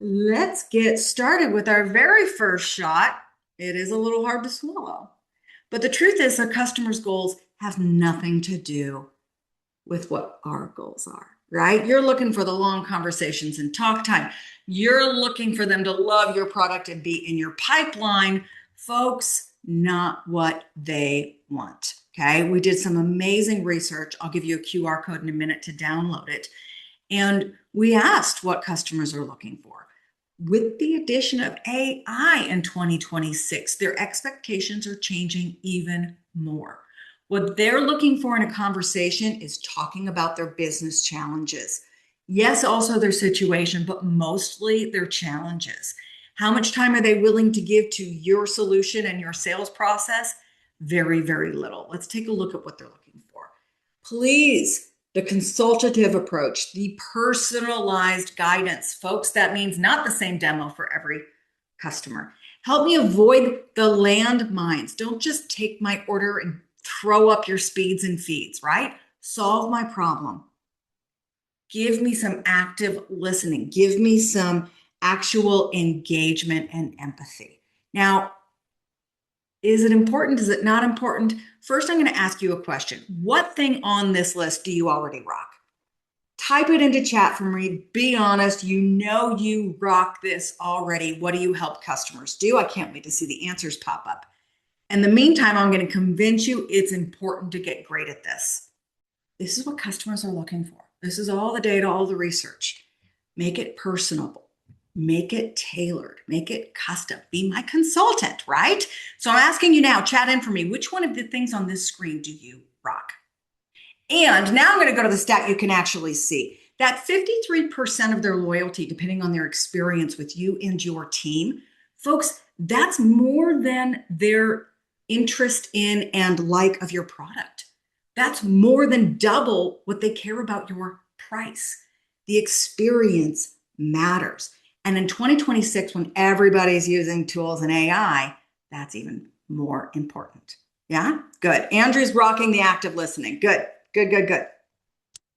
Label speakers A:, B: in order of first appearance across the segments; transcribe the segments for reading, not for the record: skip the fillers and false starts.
A: Let's get started with our very first shot. It is a little hard to swallow, but the truth is, our customers' goals have nothing to do with what our goals are, right? You're looking for the long conversations and talk time. You're looking for them to love your product and be in your pipeline. Folks, not what they want. Okay. We did some amazing research. I'll give you a QR code in a minute to download it. And we asked what customers are looking for. With the addition of AI in 2026, their expectations are changing even more. What they're looking for in a conversation is talking about their business challenges. Yes, also their situation, but mostly their challenges. How much time are they willing to give to your solution and your sales process? Very, very little. Let's take a look at what they're looking for. Please, the consultative approach, the personalized guidance. Folks, that means not the same demo for every customer. Help me avoid the landmines. Don't just take my order and throw up your speeds and feeds, right? Solve my problem. Give me some active listening. Give me some actual engagement and empathy. Now, is it important? Is it not important? First, I'm going to ask you a question. What thing on this list do you already rock? Type it into chat for me. Be honest. You know you rock this already. What do you help customers do? I can't wait to see the answers pop up. In the meantime, I'm going to convince you it's important to get great at this. This is what customers are looking for. This is all the data, all the research. Make it personable. Make it tailored. Make it custom. Be my consultant, right? So I'm asking you now, chat in for me. Which one of the things on this screen do you rock? And now I'm going to go to the stat you can actually see. That 53% of their loyalty, depending on their experience with you and your team, folks, that's more than their interest in and like of your product. That's more than double what they care about your price. The experience matters. And in 2026, when everybody's using tools and AI, that's even more important. Yeah, good. Andrew's rocking the active listening. Good, good, good, good.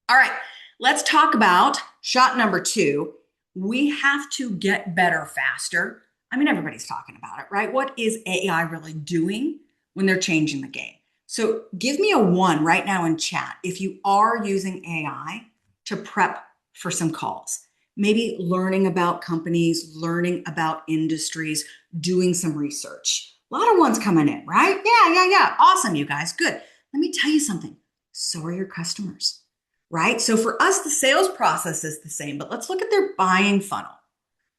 A: All right, let's talk about shot number 2. We have to get better faster. I mean, everybody's talking about it, right? What is AI really doing when they're changing the game? So give me a 1 right now in chat if you are using AI to prep for some calls. Maybe learning about companies, learning about industries, doing some research. A lot of ones coming in, right? Yeah. Awesome, you guys. Good. Let me tell you something. So are your customers, right? So for us, the sales process is the same, but let's look at their buying funnel.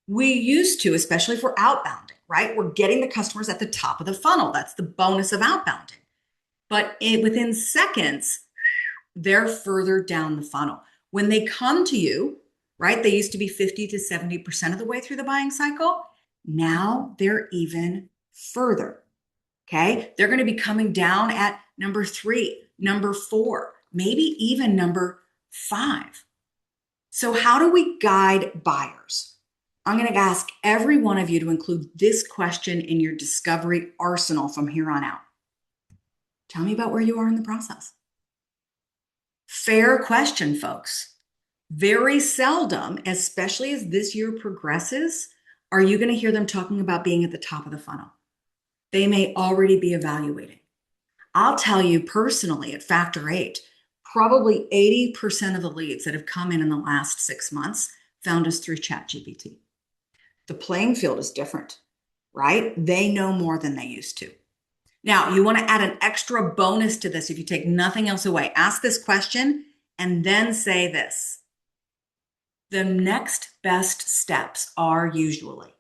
A: We used to, especially for outbounding, right? We're getting the customers at the top of the funnel. That's the bonus of outbounding. But within seconds, they're further down the funnel. When they come to you, right, they used to be 50 to 70% of the way through the buying cycle. Now they're even further. Okay. They're going to be coming down at number 3, number 4, maybe even number 5. So how do we guide buyers? I'm going to ask every one of you to include this question in your discovery arsenal from here on out. Tell me about where you are in the process. Fair question, folks. Very seldom, especially as this year progresses, are you going to hear them talking about being at the top of the funnel. They may already be evaluating. I'll tell you personally at Factor 8, probably 80% of the leads that have come in the last 6 months found us through ChatGPT. The playing field is different, right? They know more than they used to. Now, you want to add an extra bonus to this if you take nothing else away. Ask this question and then say this. The next best steps are usually.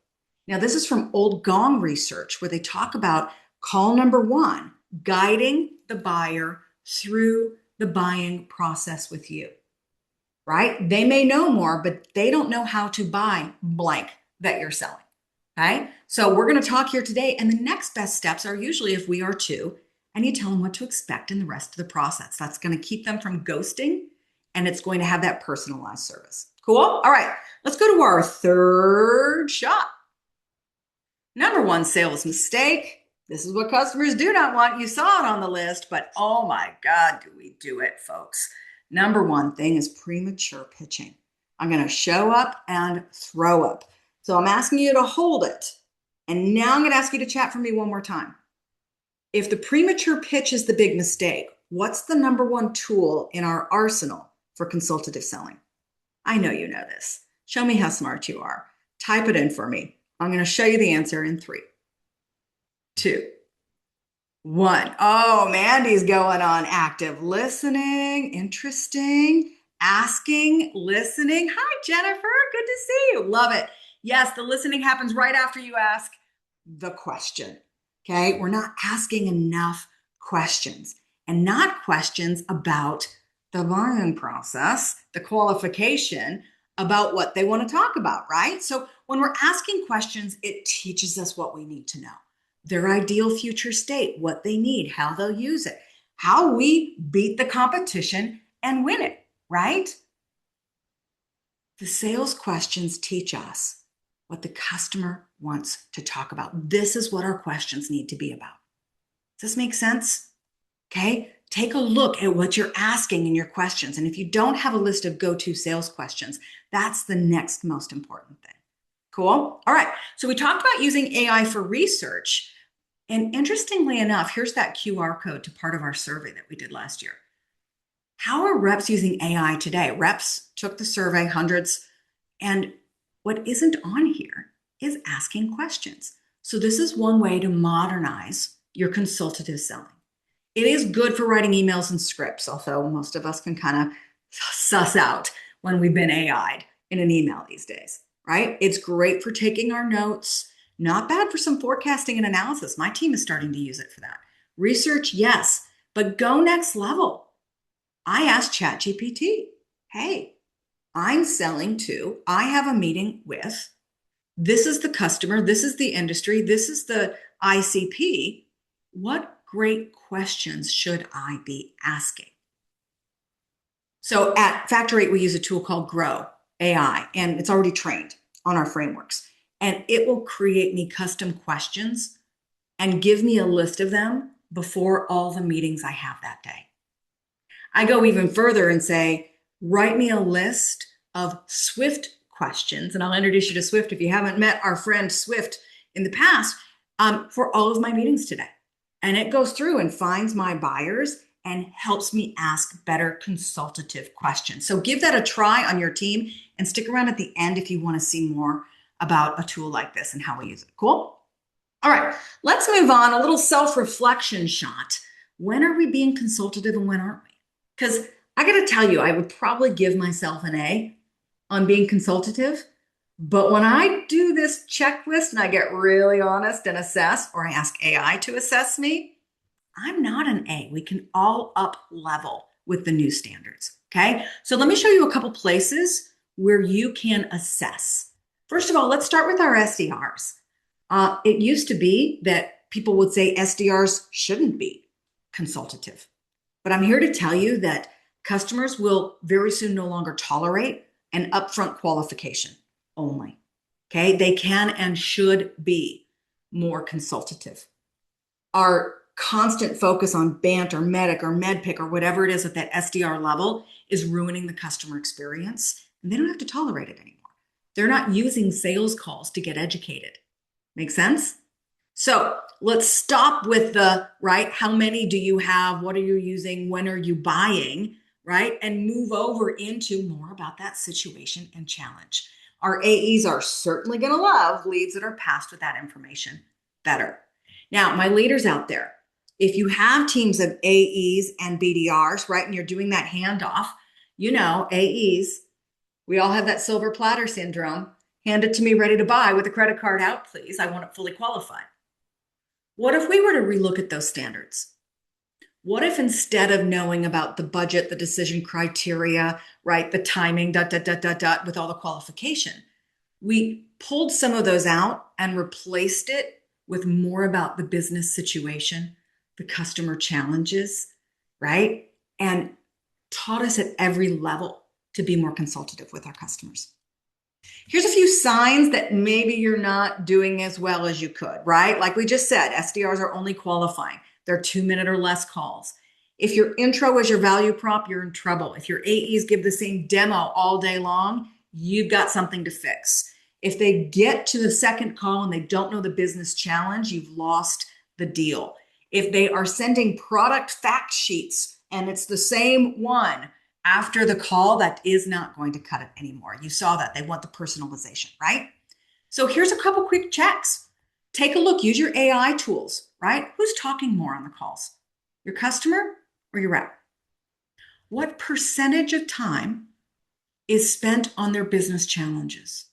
A: Now, this is from Old Gong research where they talk about call number 1, guiding the buyer through the buying process with you, right? They may know more, but they don't know how to buy blank that you're selling. Okay. So we're going to talk here today. And the next best steps are usually if we are 2 and you tell them what to expect in the rest of the process. That's going to keep them from ghosting and it's going to have that personalized service. Cool. All right. Let's go to our 3rd shot. Number 1 sales mistake. This is what customers do not want. You saw it on the list, but oh my God, do we do it, folks? Number 1 thing is premature pitching. I'm going to show up and throw up. So I'm asking you to hold it. And now I'm going to ask you to chat for me one more time. If the premature pitch is the big mistake, what's the number one tool in our arsenal for consultative selling? I know you know this. Show me how smart you are. Type it in for me. I'm going to show you the answer in 3, 2, 1. Oh, Mandy's going on active listening. Interesting. Asking, listening. Hi, Jennifer. Good to see you. Love it. Yes, the listening happens right after you ask the question. Okay. We're not asking enough questions, and not questions about the buying process, the qualification, about what they want to talk about, right? So when we're asking questions, it teaches us what we need to know, their ideal future state, what they need, how they'll use it, how we beat the competition and win it, right? The sales questions teach us what the customer wants to talk about. This is what our questions need to be about. Does this make sense? Okay. Take a look at what you're asking in your questions. And if you don't have a list of go-to sales questions, that's the next most important thing. Cool. All right. So we talked about using AI for research. And interestingly enough, here's that QR code to part of our survey that we did last year. How are reps using AI today? Reps took the survey, hundreds, and what isn't on here is asking questions. So this is one way to modernize your consultative selling. It is good for writing emails and scripts, although most of us can kind of suss out when we've been AI'd in an email these days, right? It's great for taking our notes. Not bad for some forecasting and analysis. My team is starting to use it for that. Research, yes, but go next level. I asked ChatGPT, hey, I'm selling to, I have a meeting with, this is the customer, this is the industry, this is the ICP. What great questions should I be asking? So at Factor 8, we use a tool called Grow AI, and it's already trained on our frameworks. And it will create me custom questions and give me a list of them before all the meetings I have that day. I go even further and say, write me a list of Swift questions. And I'll introduce you to Swift if you haven't met our friend Swift in the past, for all of my meetings today. And it goes through and finds my buyers and helps me ask better consultative questions. So give that a try on your team and stick around at the end if you want to see more about a tool like this and how we use it. Cool? All right, let's move on. A little self-reflection shot. When are we being consultative and when aren't we? Because I got to tell you, I would probably give myself an A on being consultative. But when I do this checklist and I get really honest and assess, or I ask AI to assess me, I'm not an A. We can all up level with the new standards. Okay. So let me show you a couple places where you can assess. First of all, let's start with our SDRs. It used to be that people would say SDRs shouldn't be consultative. But I'm here to tell you that customers will very soon no longer tolerate an upfront qualification only. Okay. They can and should be more consultative. Our constant focus on BANT or MEDIC or MEDPIC or whatever it is at that SDR level is ruining the customer experience, and they don't have to tolerate it anymore. They're not using sales calls to get educated. Make sense? So let's stop with the, right, how many do you have? What are you using? When are you buying? Right? And move over into more about that situation and challenge. Our AEs are certainly going to love leads that are passed with that information better. Now, my leaders out there, if you have teams of AEs and BDRs, right, and you're doing that handoff, you know, AEs, we all have that silver platter syndrome. Hand it to me ready to buy with a credit card out, please. I want it fully qualified. What if we were to relook at those standards? What if instead of knowing about the budget, the decision criteria, right, the timing, with all the qualification, we pulled some of those out and replaced it with more about the business situation, the customer challenges, right? And taught us at every level to be more consultative with our customers. Here's a few signs that maybe you're not doing as well as you could, right? Like we just said, SDRs are only qualifying. They're 2-minute or less calls. If your intro is your value prop, you're in trouble. If your AEs give the same demo all day long, you've got something to fix. If they get to the second call and they don't know the business challenge, you've lost the deal. If they are sending product fact sheets and it's the same one after the call, that is not going to cut it anymore. You saw that. They want the personalization, right? So here's a couple quick checks. Take a look, use your AI tools, right? Who's talking more on the calls? Your customer or your rep? What percentage of time is spent on their business challenges?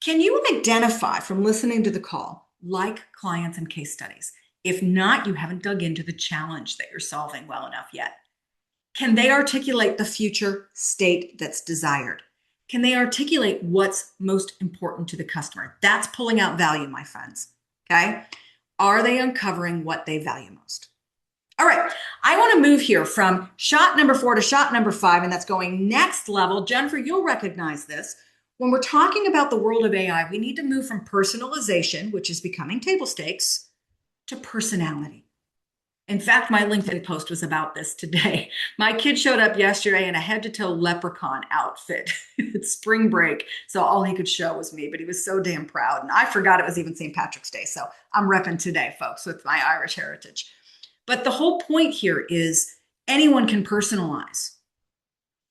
A: Can you identify from listening to the call, like clients and case studies? If not, you haven't dug into the challenge that you're solving well enough yet. Can they articulate the future state that's desired? Can they articulate what's most important to the customer? That's pulling out value, my friends. Okay. Are they uncovering what they value most? All right. I want to move here from shot number 4 to shot number 5, and that's going next level. Jennifer, you'll recognize this. When we're talking about the world of AI, we need to move from personalization, which is becoming table stakes, to personality. In fact, my LinkedIn post was about this today. My kid showed up yesterday in a head-to-toe leprechaun outfit. It's spring break, so all he could show was me, but he was so damn proud. And I forgot it was even St. Patrick's Day, so I'm repping today, folks, with my Irish heritage. But the whole point here is anyone can personalize.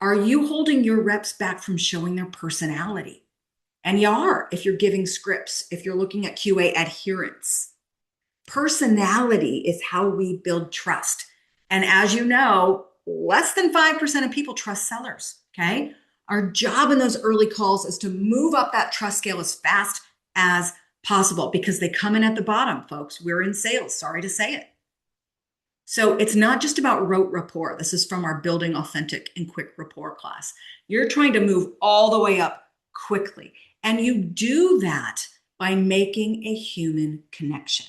A: Are you holding your reps back from showing their personality? And you are if you're giving scripts, if you're looking at QA adherence. Personality is how we build trust. And as you know, less than 5% of people trust sellers, okay? Our job in those early calls is to move up that trust scale as fast as possible because they come in at the bottom, folks. We're in sales, sorry to say it. So it's not just about rote rapport. This is from our Building Authentic and Quick Rapport class. You're trying to move all the way up quickly. And you do that by making a human connection.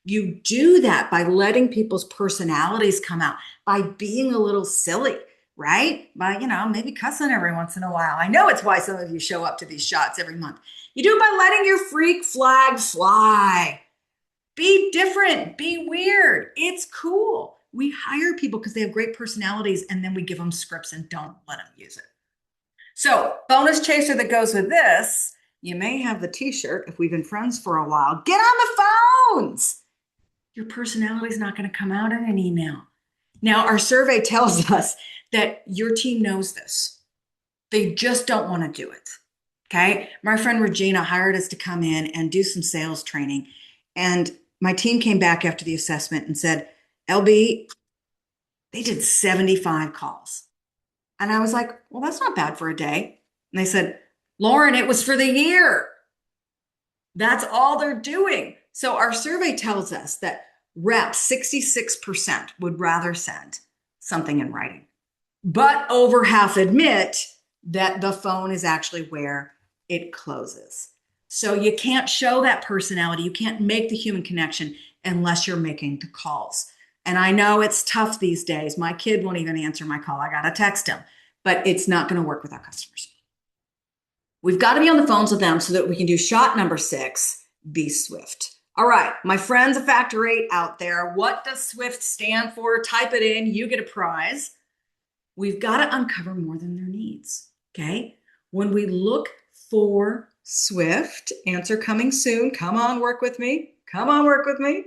A: You do that by letting people's personalities come out, by being a little silly, right? By, maybe cussing every once in a while. I know it's why some of you show up to these shots every month. You do it by letting your freak flag fly. Be different, be weird. It's cool. We hire people because they have great personalities and then we give them scripts and don't let them use it. So, bonus chaser that goes with this, you may have the t-shirt if we've been friends for a while. Get on the phones. Your personality is not going to come out in an email. Now, our survey tells us that your team knows this. They just don't want to do it. Okay. My friend Regina hired us to come in and do some sales training. And my team came back after the assessment and said, LB, they did 75 calls. And I was like, well, that's not bad for a day. And they said, Lauren, it was for the year. That's all they're doing. So our survey tells us that reps, 66% would rather send something in writing, but over half admit that the phone is actually where it closes. So you can't show that personality. You can't make the human connection unless you're making the calls. And I know it's tough these days. My kid won't even answer my call. I got to text him, but it's not going to work with our customers. We've got to be on the phones with them so that we can do shot number 6, be swift. All right, my friends of Factor 8 out there, what does SWIFT stand for? Type it in, you get a prize. We've got to uncover more than their needs, okay? When we look for SWIFT, answer coming soon. Come on, work with me. Come on, work with me.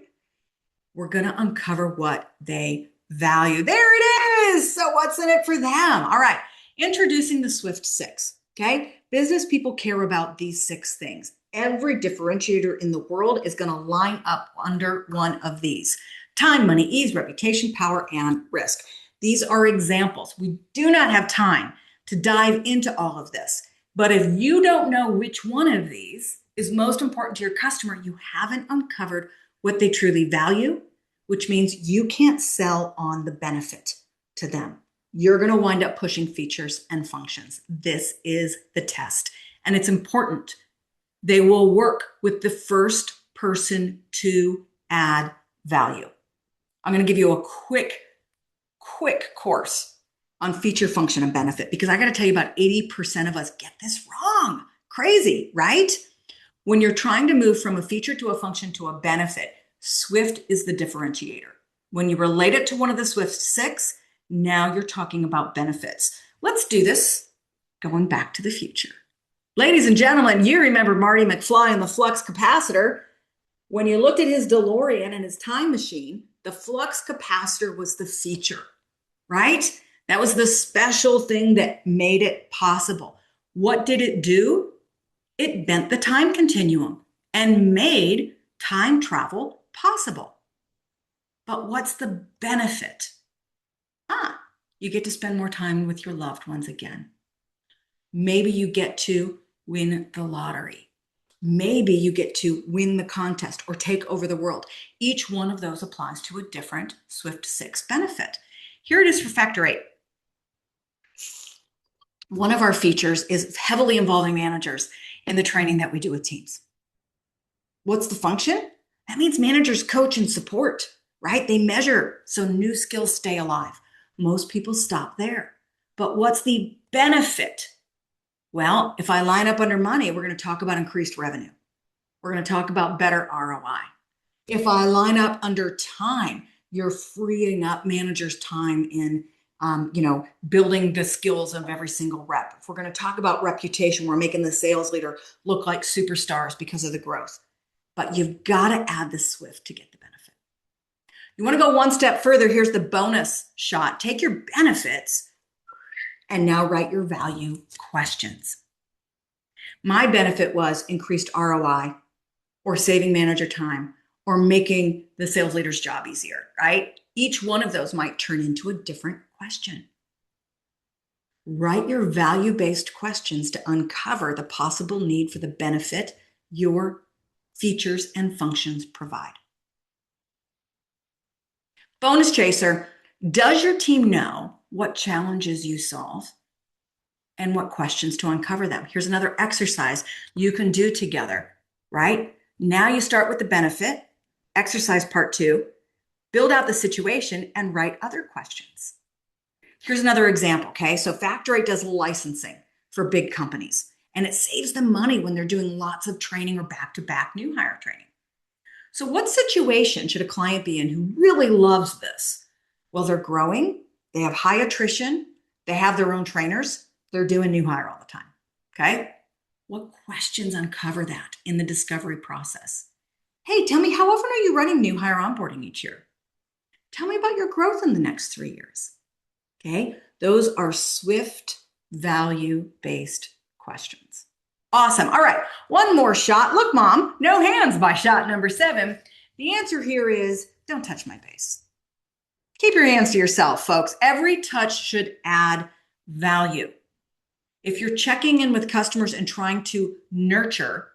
A: We're going to uncover what they value. There it is. So what's in it for them? All right, introducing the SWIFT 6, okay? Business people care about these 6 things. Every differentiator in the world is going to line up under one of these: time, money, ease, reputation, power, and risk. These are examples. We do not have time to dive into all of this. But if you don't know which one of these is most important to your customer, you haven't uncovered what they truly value, which means you can't sell on the benefit to them. You're going to wind up pushing features and functions. This is the test. And it's important. They will work with the first person to add value. I'm going to give you a quick course on feature, function, and benefit, because I got to tell you, about 80% of us get this wrong. Crazy, right? When you're trying to move from a feature to a function to a benefit, Swift is the differentiator. When you relate it to one of the Swift 6, now you're talking about benefits. Let's do this going back to the future. Ladies and gentlemen, you remember Marty McFly and the flux capacitor. When you looked at his DeLorean and his time machine, the flux capacitor was the feature, right? That was the special thing that made it possible. What did it do? It bent the time continuum and made time travel possible. But what's the benefit? You get to spend more time with your loved ones again. Maybe you get to win the lottery. Maybe you get to win the contest or take over the world. Each one of those applies to a different Swift 6 benefit. Here it is for Factor 8. One of our features is heavily involving managers in the training that we do with teams. What's the function? That means managers coach and support, right? They measure so new skills stay alive. Most people stop there. But what's the benefit? Well, if I line up under money, we're going to talk about increased revenue. We're going to talk about better ROI. If I line up under time, you're freeing up managers' time in building the skills of every single rep. If we're going to talk about reputation, we're making the sales leader look like superstars because of the growth. But you've got to add the Swift to get the benefit. You want to go one step further, here's the bonus shot. Take your benefits and now write your value questions. My benefit was increased ROI or saving manager time or making the sales leader's job easier, right? Each one of those might turn into a different question. Write your value-based questions to uncover the possible need for the benefit your features and functions provide. Bonus chaser, does your team know what challenges you solve and what questions to uncover them? Here's another exercise you can do together, right? Now you start with the benefit, exercise part 2, build out the situation and write other questions. Here's another example, okay? So Factor 8 does licensing for big companies, and it saves them money when they're doing lots of training or back-to-back new hire training. So what situation should a client be in who really loves this? Well, they're growing, they have high attrition, they have their own trainers, they're doing new hire all the time, okay? What questions uncover that in the discovery process? Hey, tell me, how often are you running new hire onboarding each year? Tell me about your growth in the next 3 years, okay? Those are Swift value-based questions. Awesome. All right, one more shot. Look, Mom, no hands by shot number 7. The answer here is don't touch my base. Keep your hands to yourself, folks. Every touch should add value. If you're checking in with customers and trying to nurture,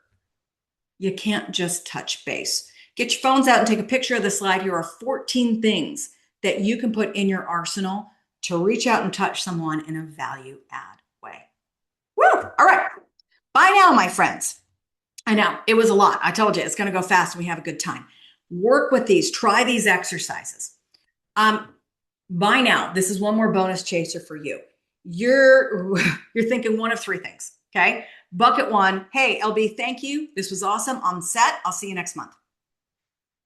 A: you can't just touch base. Get your phones out and take a picture of the slide. Here are 14 things that you can put in your arsenal to reach out and touch someone in a value add way. Woo! All right. Bye now, my friends. I know it was a lot. I told you it's going to go fast and we have a good time. Work with these. Try these exercises. By now, this is one more bonus chaser for you. You're thinking one of 3 things, okay? Bucket 1, hey, LB, thank you. This was awesome. I'm set. I'll see you next month.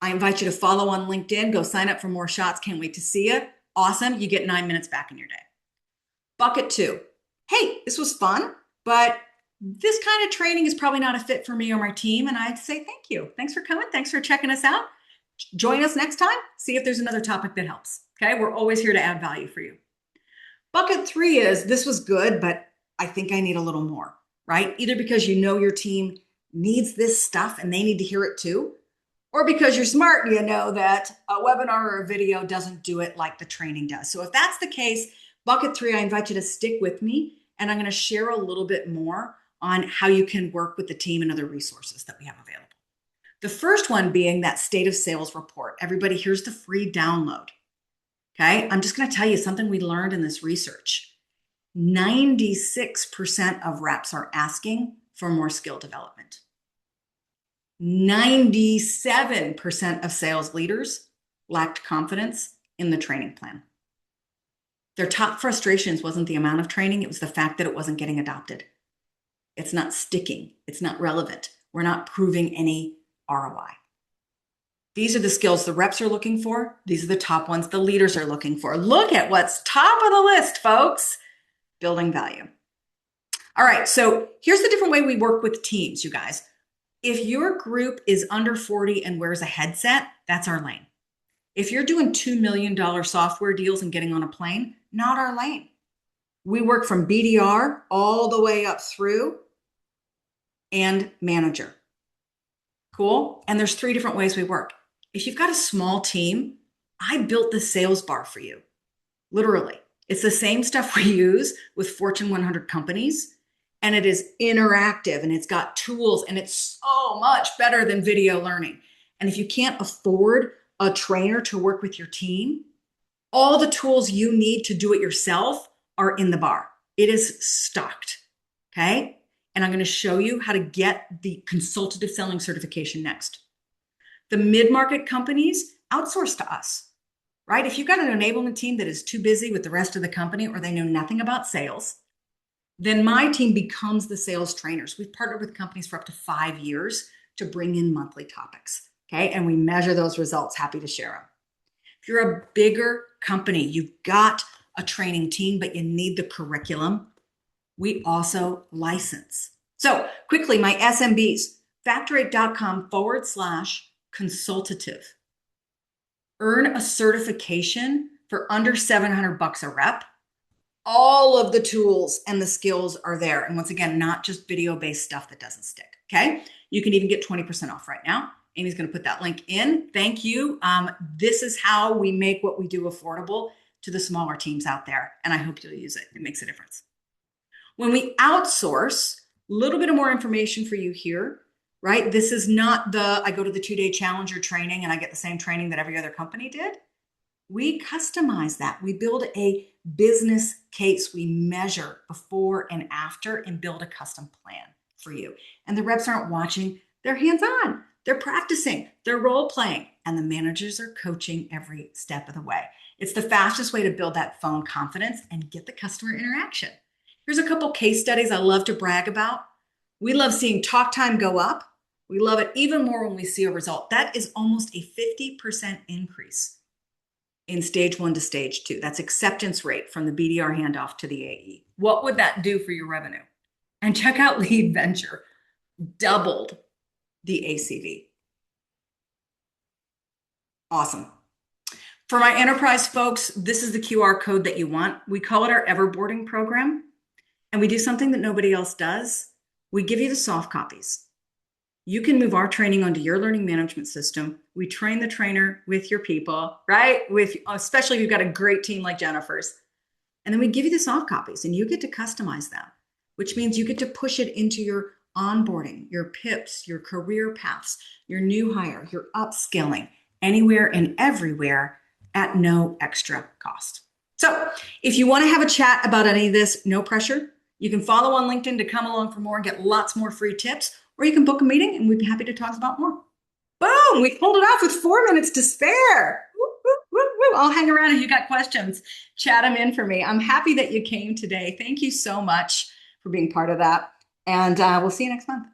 A: I invite you to follow on LinkedIn. Go sign up for more shots. Can't wait to see you. Awesome. You get 9 minutes back in your day. Bucket 2, hey, this was fun, but this kind of training is probably not a fit for me or my team. And I'd say thank you. Thanks for coming. Thanks for checking us out. Join us next time. See if there's another topic that helps. Okay. We're always here to add value for you. Bucket 3 is this was good, but I think I need a little more, right? Either because you know your team needs this stuff and they need to hear it too, or because you're smart, you know that a webinar or a video doesn't do it like the training does. So if that's the case, bucket 3, I invite you to stick with me and I'm going to share a little bit more on how you can work with the team and other resources that we have available. The first one being that state of sales report. Everybody, here's the free download. Okay, I'm just going to tell you something we learned in this research. 96% of reps are asking for more skill development. 97% of sales leaders lacked confidence in the training plan. Their top frustrations wasn't the amount of training, it was the fact that it wasn't getting adopted. It's not sticking, it's not relevant. We're not proving any ROI. These are the skills the reps are looking for. These are the top ones the leaders are looking for. Look at what's top of the list, folks. Building value. All right, so here's the different way we work with teams, you guys. If your group is under 40 and wears a headset, that's our lane. If you're doing $2 million software deals and getting on a plane, not our lane. We work from BDR all the way up through and manager. Cool? And there's 3 different ways we work. If you've got a small team, I built the sales bar for you. Literally. It's the same stuff we use with Fortune 100 companies, and it is interactive and it's got tools and it's so much better than video learning. And if you can't afford a trainer to work with your team, all the tools you need to do it yourself are in the bar. It is stocked. Okay. And I'm going to show you how to get the consultative selling certification next. The mid-market companies outsource to us, right? If you've got an enablement team that is too busy with the rest of the company or they know nothing about sales, then my team becomes the sales trainers. We've partnered with companies for up to 5 years to bring in monthly topics. Okay. And we measure those results. Happy to share them. If you're a bigger company, you've got a training team, but you need the curriculum, we also license. So quickly, my SMBs, factorate.com/consultative. Earn a certification for under $700 a rep. All of the tools and the skills are there. And once again, not just video-based stuff that doesn't stick. Okay. You can even get 20% off right now. Amy's going to put that link in. Thank you. This is how we make what we do affordable to the smaller teams out there. And I hope you'll use it. It makes a difference. When we outsource, a little bit of more information for you here, right? This is not I go to the 2-day Challenger training and I get the same training that every other company did. We customize that. We build a business case. We measure before and after and build a custom plan for you. And the reps aren't watching. They're hands-on. They're practicing. They're role-playing. And the managers are coaching every step of the way. It's the fastest way to build that phone confidence and get the customer interaction. Here's a couple case studies I love to brag about. We love seeing talk time go up. We love it even more when we see a result. That is almost a 50% increase in stage 1 to stage 2. That's acceptance rate from the BDR handoff to the AE. What would that do for your revenue? And check out Lead Venture. Doubled the ACV. Awesome. For my enterprise folks, this is the QR code that you want. We call it our Everboarding program. And we do something that nobody else does. We give you the soft copies. You can move our training onto your learning management system. We train the trainer with your people, right? Especially if you've got a great team like Jennifer's. And then we give you the soft copies and you get to customize them, which means you get to push it into your onboarding, your PIPs, your career paths, your new hire, your upskilling, anywhere and everywhere at no extra cost. So if you want to have a chat about any of this, no pressure. You can follow on LinkedIn to come along for more and get lots more free tips, or you can book a meeting and we'd be happy to talk about more. Boom, we pulled it off with 4 minutes to spare. Woo, woo, woo, woo. I'll hang around if you got questions. Chat them in for me. I'm happy that you came today. Thank you so much for being part of that. And we'll see you next month.